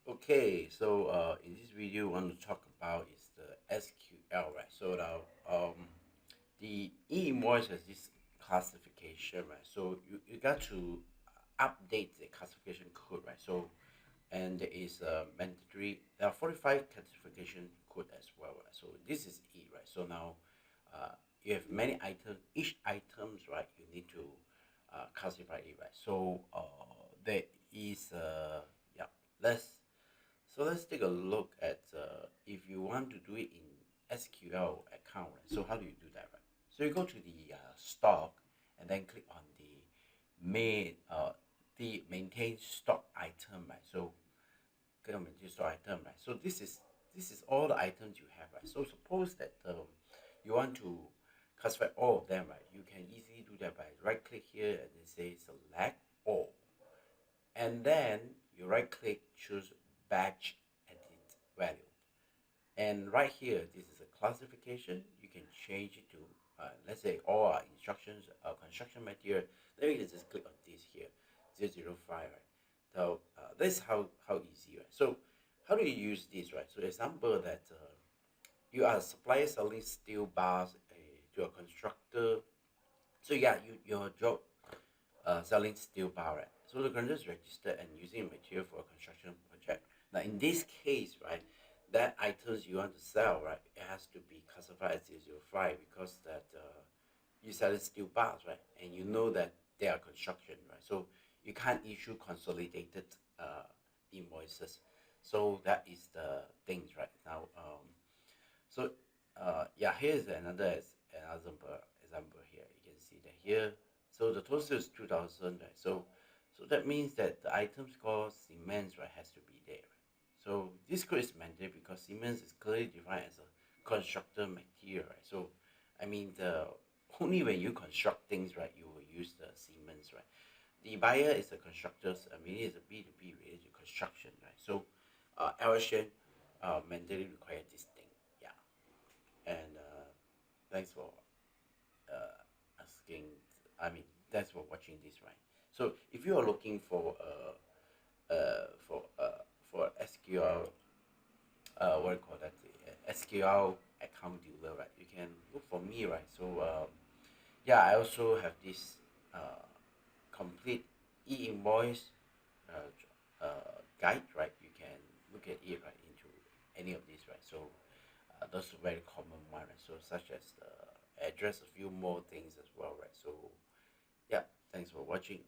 Okay, so in this video, I want to talk about is the SQL, right? So now, the e-invoice has this classification, right? So you got to update the classification code, right? So and there is a mandatory. There are 45 classification code as well, right? So this is E, right? So now, you have many items. Each items, right? You need to classify it, right? So there is yeah. Let's take a look at if you want to do it in SQL account, right? So how do you do that, right? So you go to the stock and then click on the maintain stock item, right? So click on maintain stock item, right? So this is all the items you have, right? So suppose that you want to classify all of them, right? You can easily do that by right click here and then say select all, and then you right click, choose batch edit value, and right here this is a classification. You can change it to let's say all our instructions, construction material. Then you can just click on this here, 005, right? So this is how easy, right? So how do you use this, right? So example that you are a supplier selling steel bars to a constructor. So yeah, your job selling steel bar, right? So the contractor is registered and using material for a construction project. Now in this case, right, that items you want to sell, right, it has to be classified as 005 because that you sell steel bars, right, and you know that they are construction, right? So you can't issue consolidated invoices. So that is the things right now. So yeah, here's another example here. You can see that here. So the total is 2,000, right? So that means that the items called cement, right, has to be there, right? So this code is mandatory because cement is clearly defined as a constructor material, right? So I mean the only when you construct things, right, you will use the cement, right? The buyer is a constructor. I mean, it's a B2B related to construction, right? So LSN mandatory require this thing, yeah. And thanks for asking. I mean, thanks for watching this, right? So if you are looking for for SQL, what do you call that? The SQL account dealer, right? You can look for me, right? So yeah, I also have this complete e-invoice guide, right? You can look at it, right, into any of these, right? So those are very common one, right? So such as address a few more things as well, right? So yeah, thanks for watching.